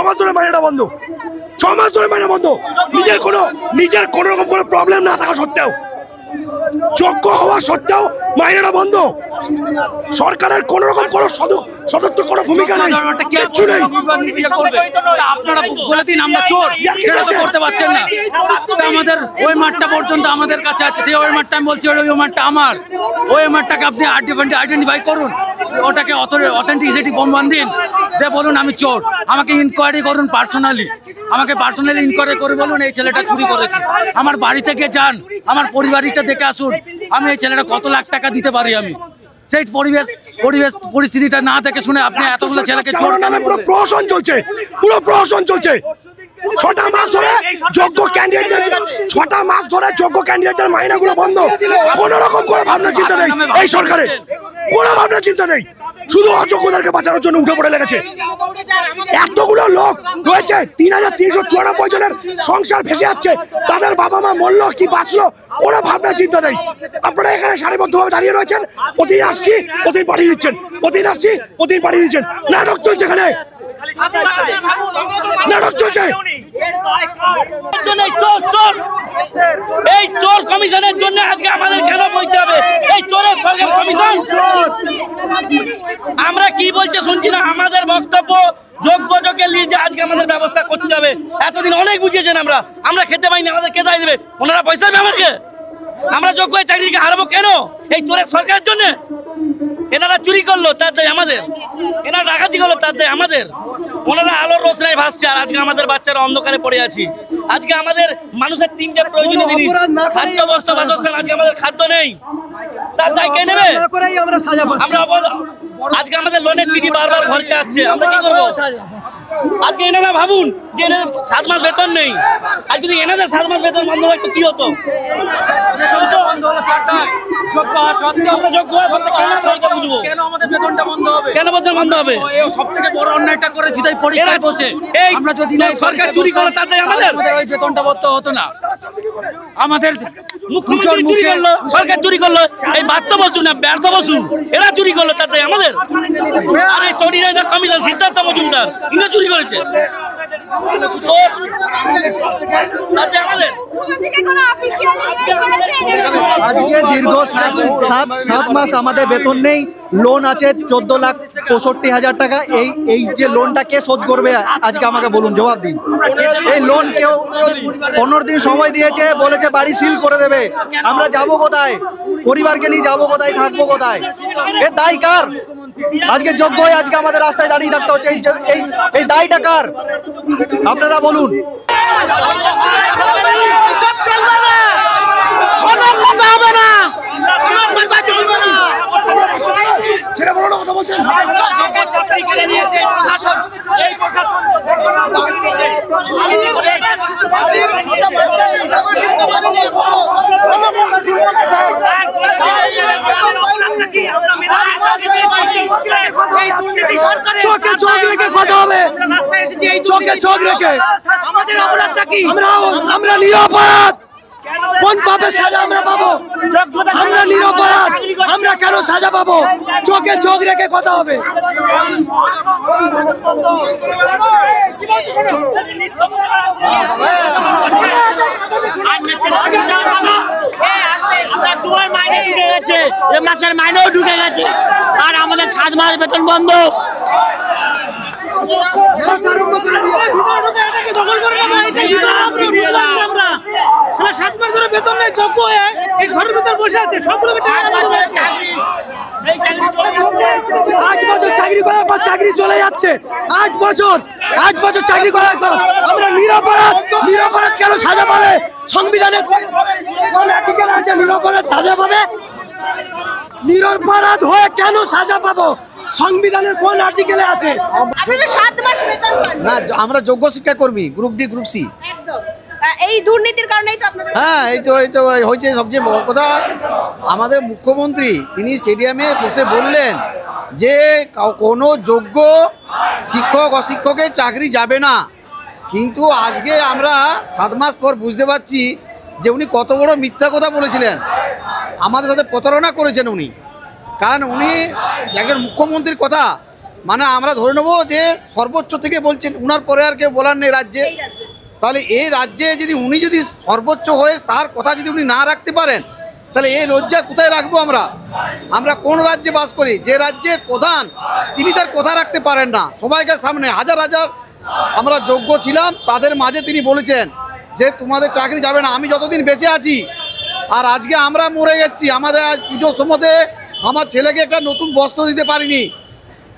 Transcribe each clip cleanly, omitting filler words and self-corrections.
মাস ধরে মাইনেটা বন্ধ, 6 মাস ধরে মাইনে বন্ধ। নিজের কোনো রকম কোনো প্রবলেম না থাকা সত্ত্বেও, যোগ্য হওয়া সত্ত্বেও মাইনেটা বন্ধ। সরকারের কোন রকম কোনো সদস্য কোনো ভূমিকা নেই, কিচ্ছু নেই। আপনারা বলে দিন আমরা চোর, সেটা তো করতে পারছেন না। আমাদের ওই মাঠটা পর্যন্ত আমাদের কাছে আছে, সেই ওই মাঠটা আমি বলছি ওই মাঠটা আমার, ওই মাঠটাকে আপনি আইডেন্টিফাই করুন, ওটাকে অথেন্টিসিটি প্রমাণ দিন, দিয়ে বলুন আমি চোর। আমাকে ইনকোয়ারি করুন পার্সোনালি, ইনকোয়ারি করে বলুন এই ছেলেটা চুরি করেছে। আমার বাড়ি থেকে যান, আমার পরিবারটা দেখে আসুন, আমি এই ছেলেটা কত লাখ টাকা দিতে পারি। আমি সেই পরিস্থিতিটা না দেখে শুনে আপনি এতগুলো ছেলেকে চোর নামে পুরো প্রহসন চলছে, 6টা মাস ধরে যোগ্য ক্যান্ডিডেটদের মাইনাগুলো বন্ধ। কোন রকম কোনো ভাবনা চিন্তা নেই এই সরকারের, কোনো ভাবনা চিন্তা নেই, শুধু অযোগ্যদেরকে বাঁচানোর জন্য উঠে পড়ে লেগেছে। এতগুলো লোক রয়েছে, 3394 জনের সংসার ভেসে যাচ্ছে, তাদের বাবা মা মরলো কি বাঁচলো কোনো ভাবনা চিন্তা নেই। আপনারা এখানে সারিবদ্ধভাবে দাঁড়িয়ে রয়েছেন, প্রতিদিন আসছি প্রতিদিন পাঠিয়ে দিচ্ছেন, নাটক চলছে এখানে, নাটক চলছে। এই চোর কমিশনের জন্য আজকে আমাদের কেন বলতে হবে? এই চোরের সরকার কমিশন, আমরা কি বলছে শুনছি না। আমাদের বক্তব্য যোগ্যকে নিয়ে আজকে আমাদের ব্যবস্থা করতে হবে। এতদিন অনেক বুঝিয়েছেন, আমরা খেতে পাইনি, আমাদের কে দায় দেবে? ওনারা পয়সা দেবে আমাকে? আমরা যোগ্য চাকরিকে হারাবো কেন? এই চোরের সরকারের জন্য। এনারা চুরি করলো তার দায় আমাদের, এনারা ডাকাতি করলো তার দায় আমাদের। ওনারা আলোর রোশনায় ভাসছে, আর আজকে আমাদের বাচ্চারা অন্ধকারে পড়ে আছি। আজকে আমাদের মানুষের 3টে প্রয়োজনীয় জিনিস, খাদ্য, বস্ত্র, বাসস্থান, আজকে আমাদের খাদ্য নেই, তার দায় কে নেবে? আজকে আমাদের লোনের চিঠি বারবার ঘরকে আসছে, আমরা কি করবো? আজকে এনারা ভাবুন যে 7 মাস বেতন নেই, আর যদি এনাদের 7 মাস বেতন বন্ধ হয় তো কি হতো? কেন আমাদের বেতনটা বন্ধ হবে? কেন বেতন বন্ধ হবে? সবথেকে বড় অন্যায়টা করেছি তাই পরীক্ষায় বসে আমরা যদি সরকার চুরি করে তাদের আমাদের ওই বেতনটা বন্ধ হতো না। আমাদের মুখ্যমন্ত্রী চুরি করলো, সরকার চুরি করলো, এই বাধ্য বসু না ব্যর্থ বসু এরা চুরি করলো তাতে আমাদের। আর এই চৌরিরা কমিশন সিদ্ধার্থ মজুমদার ইনি চুরি করেছে। আজকে দীর্ঘ 7 মাস আমাদের বেতন নেই, লোন আছে 14,65,000 টাকা। এই যে লোনটা কে শোধ করবে আজকে আমাকে বলুন, জবাব দিন। এই লোন কেউ 15 দিন সময় দিয়েছে, বলেছে বাড়ি সিল করে দেবে। আমরা যাব কোথায়? পরিবারকে নিয়ে যাবো কোথায়? থাকবো কোথায়? এ দায় কার? আজকে যোগ্য হয়ে আজকে আমাদের রাস্তায় দাঁড়িয়ে থাকতে হচ্ছে, এই দায়টা কার? আপনারা বলুন। চোখে চোখ রেখে কথা হবে, চোখে চোখ রেখে। আমরা নিরপরাধ, কোন পাপে সাজা আমরা পাবো? আমরা নিরপরাধ, আমরা কেন সাজা পাবো? চোখে চোখ রেখে কথা হবে। মাসের মাইনেও ঢুকে গেছে, আর আমাদের 7 মাস বেতন বন্ধ। বেতন নেই, যোগ্য হয়ে এই ঘরের ভিতর বসে আছে, সবগুলোকে 8 বছর চাকরি করার পর চাকরি চলে যাচ্ছে। 8 বছর চাকরি করার পর আমরা নিরপরাধ কেন সাজা পাবে? সংবিধানে কোন আর্টিকেল আছে নিরপরাধ সাজা পাবে? নিরপরাধ হয়ে কেন সাজা পাবো? সংবিধানের কোন আর্টিকেলে আছে? আপনাদের 7 মাস বেতন পান না, আমরা যোগ্য শিক্ষা কর্মী, গ্রুপ ডি গ্রুপ সি। একদম এই দুর্নীতির কারণেই তো আপনাদের। হ্যাঁ, এই তো হয়েছে। সবচেয়ে বড় কথা, আমাদের মুখ্যমন্ত্রী তিনি স্টেডিয়ামে বসে বললেন যে কোনো যোগ্য শিক্ষক অশিক্ষকের চাকরি যাবে না। কিন্তু আজকে আমরা 7 মাস পর বুঝতে পারছি যে উনি কত বড় মিথ্যা কথা বলেছিলেন, আমাদের সাথে প্রতারণা করেছেন উনি। কারণ উনি একজন মুখ্যমন্ত্রীর কথা মানে আমরা ধরে নেবো যে সর্বোচ্চ থেকে বলছেন, উনার পরে আর কেউ বলার নেই রাজ্যে। তাহলে এই রাজ্যে যদি উনি যদি সর্বোচ্চ হয়ে তার কথা যদি উনি না রাখতে পারেন, তাহলে এই লজ্জা কোথায় রাখবো আমরা? আমরা কোন রাজ্যে বাস করি যে রাজ্যের প্রধান তিনি তার কথা রাখতে পারেন না? সবাইকার সামনে হাজার হাজার আমরা যোগ্য ছিলাম, তাদের মাঝে তিনি বলেছেন যে তোমাদের চাকরি যাবে না। আমি যতদিন বেঁচে আছি, আর আজকে আমরা মরে যাচ্ছি, আমাদের আজ পুজোর সময় আমার ছেলেকে একটা নতুন বস্ত্র দিতে পারিনি।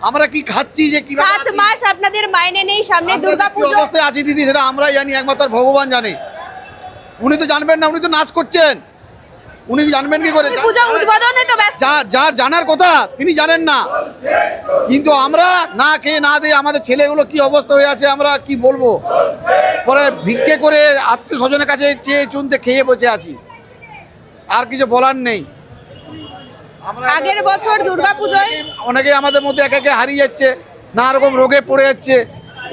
আমরা কি খাচ্ছি, যে কি 7 মাস আপনাদের মাইনে নেই, সামনে দুর্গাপূজা অবস্থায় আছি দিদি, সেটা আমরাই জানি, একমাত্র ভগবান জানে। উনি তো জানবেন না, উনি তো নাচ করছেন, উনি জানবেন কি করে? পূজা উদ্বোধনে তো ব্যস্ত। যার জানার কথা তিনি জানেন না, কিন্তু আমরা না খেয়ে না দিয়ে আমাদের ছেলেগুলো কি অবস্থা হয়ে আছে আমরা কি বলবো। পরে ভিক্ষে করে আত্মীয় স্বজনের কাছে চেয়ে চুনতে খেয়ে বসে আছি, আর কিছু বলার নেই। আগের বছর দুর্গাপূজায় অনেকে আমাদের মধ্যে একে একে হারিয়ে যাচ্ছে, নানা রকম রোগে পড়ে যাচ্ছে,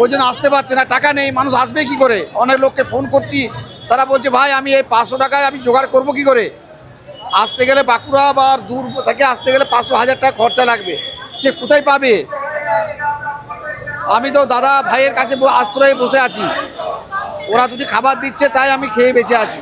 ওই জন্য আসতে পারছে না। টাকা নেই, মানুষ আসবে কি করে? অনেক লোককে ফোন করছি, তারা বলছে ভাই আমি এই 500 টাকায় আমি জোগাড় করবো কি করে? আসতে গেলে বাঁকুড়া বা দূর থেকে আসতে গেলে 500-1000 টাকা খরচা লাগবে, সে কোথায় পাবে? আমি তো দাদা ভাইয়ের কাছে আশ্রয়ে বসে আছি, ওরা দুটি খাবার দিচ্ছে, তাই আমি খেয়ে বেঁচে আছি।